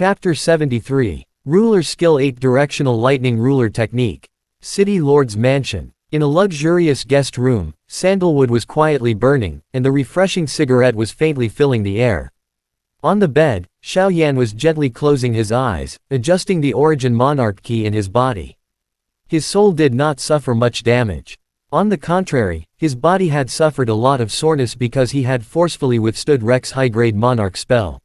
Chapter 73. Ruler Skill 8 Directional Lightning Ruler Technique. City Lord's Mansion. In a luxurious guest room, sandalwood was quietly burning, and the refreshing cigarette was faintly filling the air. On the bed, Xiao Yan was gently closing his eyes, adjusting the origin monarch key in his body. His soul did not suffer much damage. On the contrary, his body had suffered a lot of soreness because he had forcefully withstood Rek's high-grade monarch spell.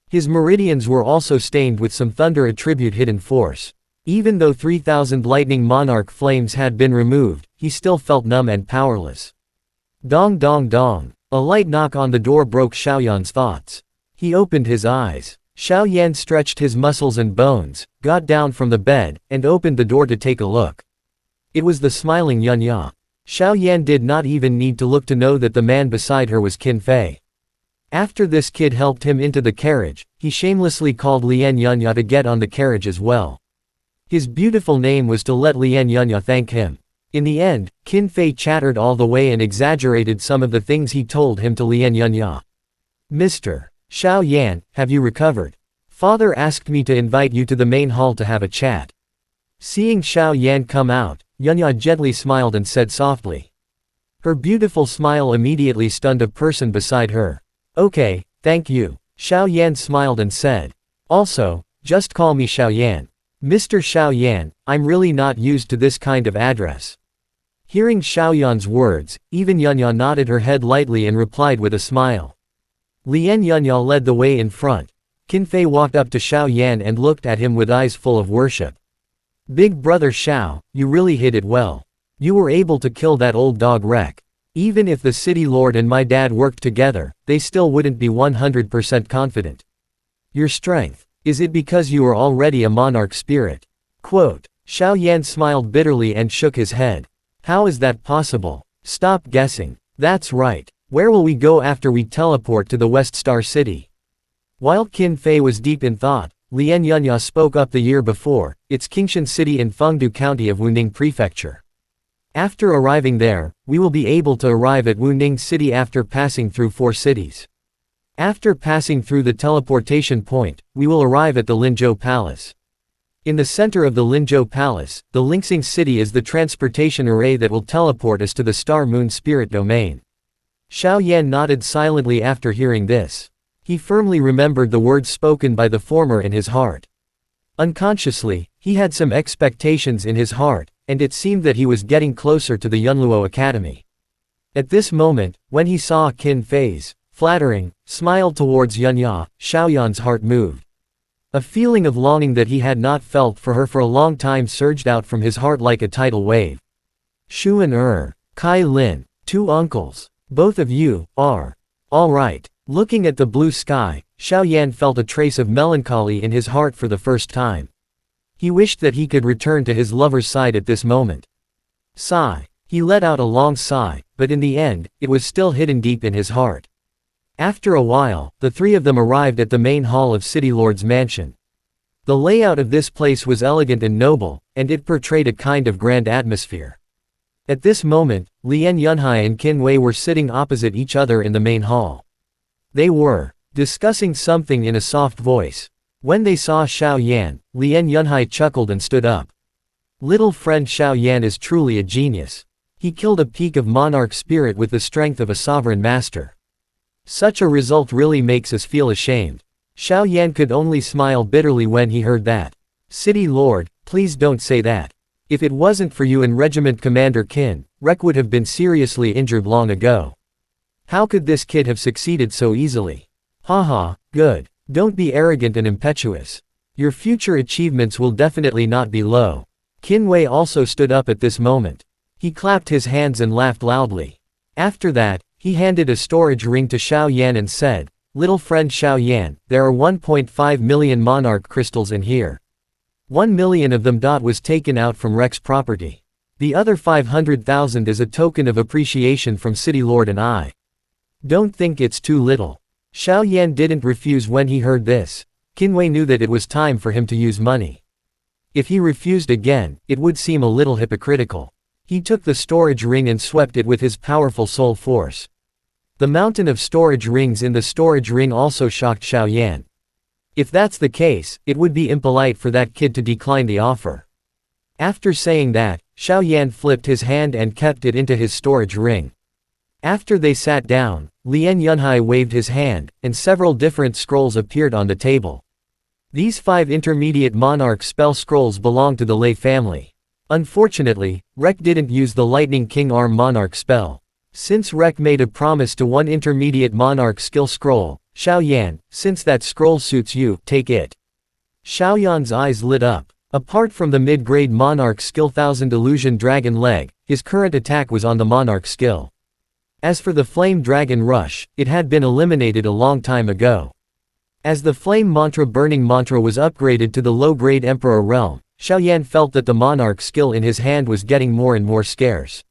His meridians were also stained with some thunder attribute hidden force. Even though 3,000 lightning monarch flames had been removed, he still felt numb and powerless. Dong dong dong. A light knock on the door broke Xiao Yan's thoughts. He opened his eyes. Xiao Yan stretched his muscles and bones, got down from the bed, and opened the door to take a look. It was the smiling Yunya. Xiao Yan did not even need to look to know that the man beside her was Qin Fei. After this kid helped him into the carriage, he shamelessly called Lian Yunya to get on the carriage as well. His beautiful name was to let Lian Yunya thank him. In the end, Qin Fei chattered all the way and exaggerated some of the things he told him to Lian Yunya. Mr. Xiao Yan, have you recovered? Father asked me to invite you to the main hall to have a chat. Seeing Xiao Yan come out, Yunya gently smiled and said softly. Her beautiful smile immediately stunned a person beside her. Okay, thank you. Xiao Yan smiled and said. Also, just call me Xiao Yan. Mr. Xiao Yan, I'm really not used to this kind of address. Hearing Xiao Yan's words, even Yunya nodded her head lightly and replied with a smile. Lian Yunya led the way in front. Qin Fei walked up to Xiao Yan and looked at him with eyes full of worship. Big brother Xiao, you really hit it well. You were able to kill that old dog Rek. Even if the city lord and my dad worked together, they still wouldn't be 100% confident. Your strength. Is it because you are already a monarch spirit? Quote. Xiao Yan smiled bitterly and shook his head. How is that possible? Stop guessing. That's right. Where will we go after we teleport to the West Star City? While Qin Fei was deep in thought, Lian Yunya spoke up the year before. It's Qingshan City in Fengdu County of Wuning Prefecture. After arriving there, we will be able to arrive at Wuning City after passing through 4 cities. After passing through the teleportation point, we will arrive at the Linzhou Palace. In the center of the Linzhou Palace, the Linxing City is the transportation array that will teleport us to the Star Moon Spirit Domain. Xiao Yan nodded silently after hearing this. He firmly remembered the words spoken by the former in his heart. Unconsciously, he had some expectations in his heart, and it seemed that he was getting closer to the Yunluo Academy. At this moment, when he saw Qin Fei's flattering smile towards Yunya, Xiao Yan's heart moved. A feeling of longing that he had not felt for her for a long time surged out from his heart like a tidal wave. Xuan Kai Lin, 2 uncles. Both of you are all right. Looking at the blue sky, Xiao Yan felt a trace of melancholy in his heart for the first time. He wished that he could return to his lover's side at this moment. Sigh. He let out a long sigh, but in the end, it was still hidden deep in his heart. After a while, the 3 of them arrived at the main hall of City Lord's mansion. The layout of this place was elegant and noble, and it portrayed a kind of grand atmosphere. At this moment, Lian Yunhai and Qin Wei were sitting opposite each other in the main hall. They were discussing something in a soft voice. When they saw Xiao Yan, Lian Yunhai chuckled and stood up. Little friend Xiao Yan is truly a genius. He killed a peak of monarch spirit with the strength of a sovereign master. Such a result really makes us feel ashamed. Xiao Yan could only smile bitterly when he heard that. City Lord, please don't say that. If it wasn't for you and Regiment Commander Qin, Rek would have been seriously injured long ago. How could this kid have succeeded so easily? Haha, good. Don't be arrogant and impetuous. Your future achievements will definitely not be low. Qin Wei also stood up at this moment. He clapped his hands and laughed loudly. After that, he handed a storage ring to Xiao Yan and said, Little friend Xiao Yan, there are 1.5 million monarch crystals in here. 1 million of them was taken out from Rek's property. The other 500,000 is a token of appreciation from City Lord and I. Don't think it's too little. Xiao Yan didn't refuse when he heard this. Qin Wei knew that it was time for him to use money. If he refused again, it would seem a little hypocritical. He took the storage ring and swept it with his powerful soul force. The mountain of storage rings in the storage ring also shocked Xiao Yan. If that's the case, it would be impolite for that kid to decline the offer. After saying that, Xiao Yan flipped his hand and kept it into his storage ring. After they sat down, Lien Yunhai waved his hand, and several different scrolls appeared on the table. These 5 intermediate monarch spell scrolls belong to the Lei family. Unfortunately, Rek didn't use the Lightning King Arm monarch spell. Since Rek made a promise to one intermediate monarch skill scroll, Xiao Yan, since that scroll suits you, take it. Xiao Yan's eyes lit up. Apart from the mid-grade monarch skill Thousand Illusion Dragon Leg, his current attack was on the monarch skill. As for the Flame Dragon Rush, it had been eliminated a long time ago. As the Flame Mantra Burning Mantra was upgraded to the low-grade Emperor realm, Xiao Yan felt that the monarch skill in his hand was getting more and more scarce.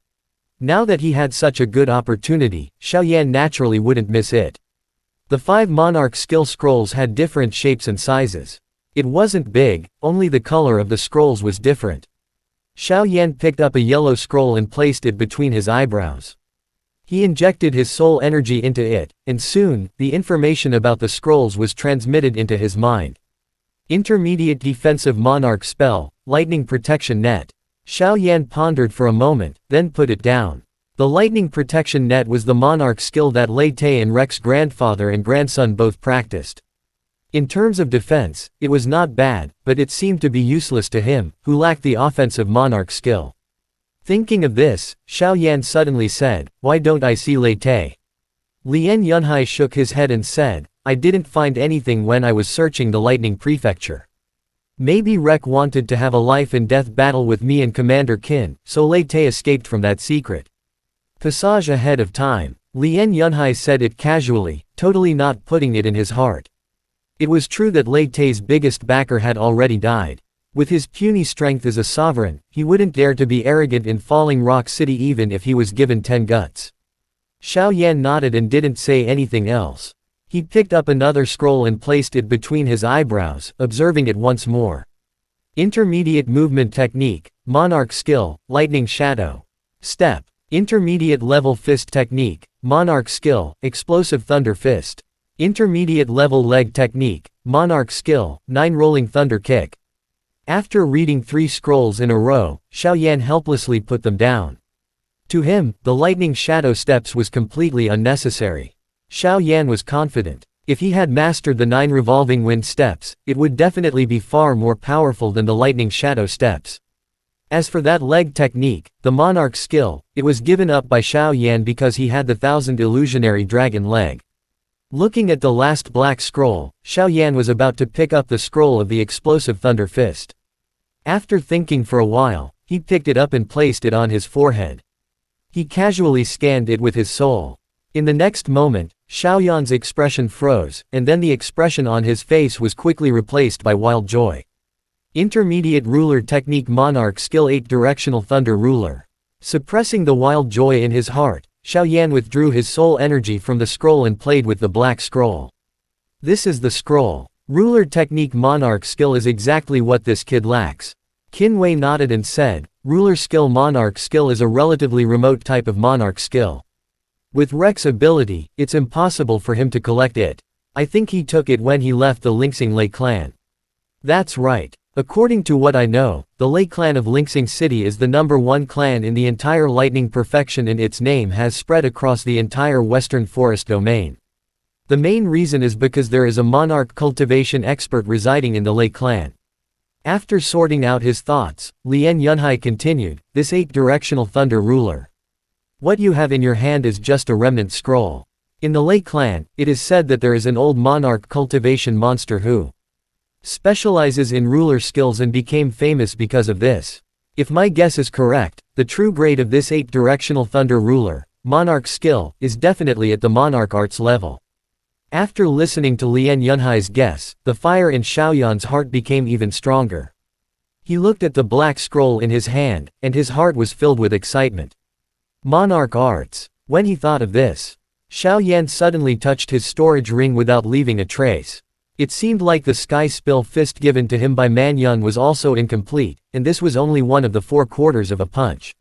Now that he had such a good opportunity, Xiao Yan naturally wouldn't miss it. The 5 monarch skill scrolls had different shapes and sizes. It wasn't big, only the color of the scrolls was different. Xiao Yan picked up a yellow scroll and placed it between his eyebrows. He injected his soul energy into it, and soon, the information about the scrolls was transmitted into his mind. Intermediate Defensive Monarch Spell, Lightning Protection Net. Xiao Yan pondered for a moment, then put it down. The Lightning Protection Net was the monarch skill that Lei Tei and Rek's grandfather and grandson both practiced. In terms of defense, it was not bad, but it seemed to be useless to him, who lacked the offensive monarch skill. Thinking of this, Xiao Yan suddenly said, "Why don't I see Lei Tei?" Lien Yunhai shook his head and said, "I didn't find anything when I was searching the Lightning Prefecture. Maybe Rek wanted to have a life-and-death battle with me and Commander Qin, so Lei Tei escaped from that secret." Passage ahead of time. Lien Yunhai said it casually, totally not putting it in his heart. It was true that Lei Tei's biggest backer had already died. With his puny strength as a sovereign, he wouldn't dare to be arrogant in Falling Rock City even if he was given 10 guts. Xiao Yan nodded and didn't say anything else. He picked up another scroll and placed it between his eyebrows, observing it once more. Intermediate Movement Technique, Monarch Skill, Lightning Shadow. Step. Intermediate Level Fist Technique, Monarch Skill, Explosive Thunder Fist. Intermediate Level Leg Technique, Monarch Skill, 9 Rolling Thunder Kick. After reading 3 scrolls in a row, Xiao Yan helplessly put them down. To him, the Lightning Shadow Steps was completely unnecessary. Xiao Yan was confident. If he had mastered the 9 Revolving Wind Steps, it would definitely be far more powerful than the Lightning Shadow Steps. As for that leg technique, the Monarch skill, it was given up by Xiao Yan because he had the 1000 Illusionary Dragon Leg. Looking at the last black scroll, Xiao Yan was about to pick up the scroll of the Explosive Thunder Fist. After thinking for a while, he picked it up and placed it on his forehead. He casually scanned it with his soul. In the next moment, Xiao Yan's expression froze, and then the expression on his face was quickly replaced by wild joy. Intermediate Ruler Technique Monarch Skill 8 Directional Thunder Ruler. Suppressing the wild joy in his heart, Xiao Yan withdrew his soul energy from the scroll and played with the black scroll. This is the scroll. Ruler Technique Monarch Skill is exactly what this kid lacks. Qin Wei nodded and said, Ruler Skill Monarch Skill is a relatively remote type of monarch skill. With Rek's ability, it's impossible for him to collect it. I think he took it when he left the Lingsing Lei clan. That's right. According to what I know, the Lei clan of Lingsing City is the #1 clan in the entire Lightning Perfection, and its name has spread across the entire Western Forest domain. The main reason is because there is a monarch cultivation expert residing in the Lei clan. After sorting out his thoughts, Lien Yunhai continued, this 8-directional thunder ruler. What you have in your hand is just a remnant scroll. In the Lei clan, it is said that there is an old monarch cultivation monster who specializes in ruler skills and became famous because of this. If my guess is correct, the true grade of this 8-directional thunder ruler, monarch skill, is definitely at the monarch arts level. After listening to Lien Yunhai's guess, the fire in Xiao Yan's heart became even stronger. He looked at the black scroll in his hand, and his heart was filled with excitement. Monarch arts. When he thought of this, Xiao Yan suddenly touched his storage ring without leaving a trace. It seemed like the sky spill fist given to him by Man Yun was also incomplete, and this was only one of the 4 quarters of a punch.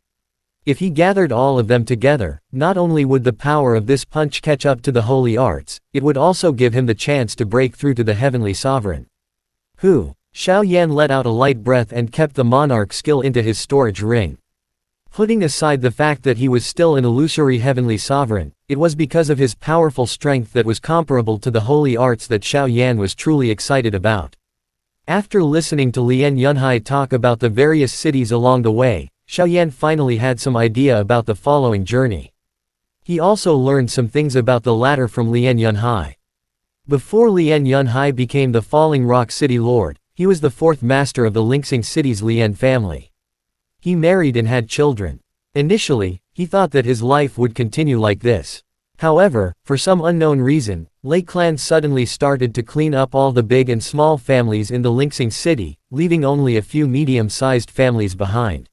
If he gathered all of them together, not only would the power of this punch catch up to the holy arts, it would also give him the chance to break through to the heavenly sovereign. Who? Xiao Yan let out a light breath and kept the monarch skill into his storage ring. Putting aside the fact that he was still an illusory heavenly sovereign, it was because of his powerful strength that was comparable to the holy arts that Xiao Yan was truly excited about. After listening to Lien Yunhai talk about the various cities along the way, Xiao Yan finally had some idea about the following journey. He also learned some things about the latter from Lien Yunhai. Before Lien Yunhai became the Falling Rock City Lord, he was the fourth master of the Linxing City's Lien family. He married and had children. Initially, he thought that his life would continue like this. However, for some unknown reason, Lei clan suddenly started to clean up all the big and small families in the Linxing City, leaving only a few medium-sized families behind.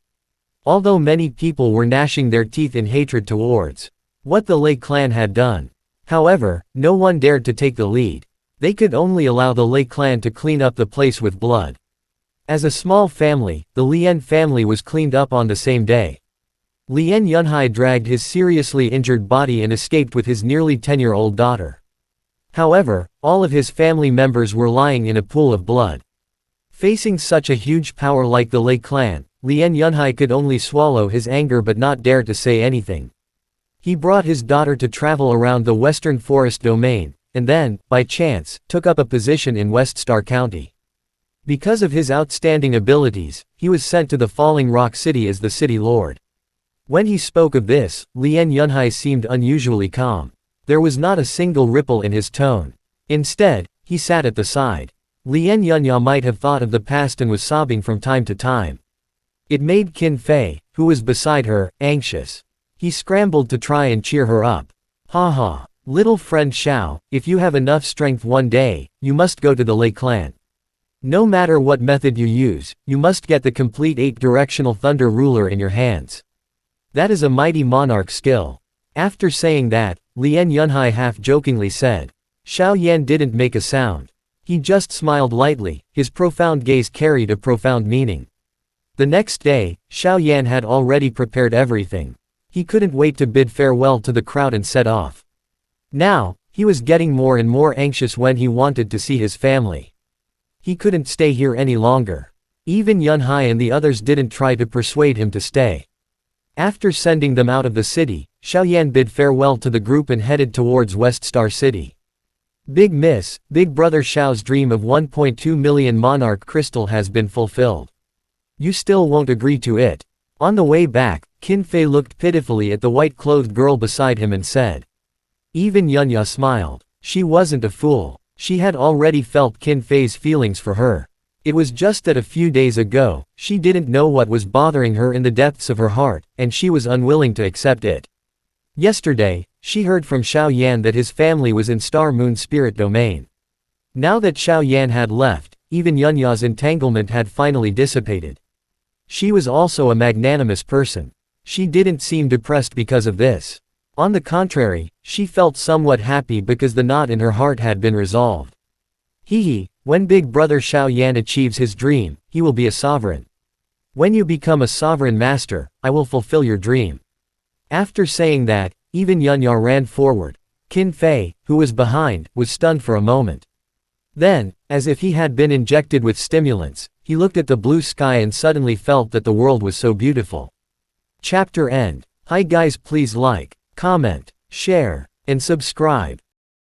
Although many people were gnashing their teeth in hatred towards what the Lei clan had done. However, no one dared to take the lead. They could only allow the Lei clan to clean up the place with blood. As a small family, the Lien family was cleaned up on the same day. Lien Yunhai dragged his seriously injured body and escaped with his nearly 10-year-old daughter. However, all of his family members were lying in a pool of blood. Facing such a huge power like the Lei clan, Lien Yunhai could only swallow his anger but not dare to say anything. He brought his daughter to travel around the Western Forest domain, and then, by chance, took up a position in West Star County. Because of his outstanding abilities, he was sent to the Falling Rock City as the city lord. When he spoke of this, Lien Yunhai seemed unusually calm. There was not a single ripple in his tone. Instead, he sat at the side. Lien Yunhai might have thought of the past and was sobbing from time to time. It made Qin Fei, who was beside her, anxious. He scrambled to try and cheer her up. "Ha ha. Little friend Xiao, if you have enough strength one day, you must go to the Lei clan. No matter what method you use, you must get the complete 8-directional thunder ruler in your hands. That is a mighty monarch skill." After saying that, Lien Yunhai half-jokingly said. Xiao Yan didn't make a sound. He just smiled lightly, his profound gaze carried a profound meaning. The next day, Xiao Yan had already prepared everything. He couldn't wait to bid farewell to the crowd and set off. Now, he was getting more and more anxious when he wanted to see his family. He couldn't stay here any longer. Even Yunhai and the others didn't try to persuade him to stay. After sending them out of the city, Xiao Yan bid farewell to the group and headed towards West Star City. Big brother Xiao's dream of 1.2 million monarch crystal has been fulfilled. You still won't agree to it. On the way back, Qin Fei looked pitifully at the white-clothed girl beside him and said. Even Yunya smiled. She wasn't a fool. She had already felt Qin Fei's feelings for her. It was just that a few days ago, she didn't know what was bothering her in the depths of her heart, and she was unwilling to accept it. Yesterday, she heard from Xiao Yan that his family was in Star Moon Spirit Domain. Now that Xiao Yan had left, even Yunya's entanglement had finally dissipated. She was also a magnanimous person. She didn't seem depressed because of this. On the contrary, she felt somewhat happy because the knot in her heart had been resolved. When big brother Xiao Yan achieves his dream, he will be a sovereign. When you become a sovereign master, I will fulfill your dream. After saying that, even Yunya ran forward. Qin Fei, who was behind, was stunned for a moment. Then, as if he had been injected with stimulants, he looked at the blue sky and suddenly felt that the world was so beautiful. Chapter end. Hi guys, please like, comment, share, and subscribe.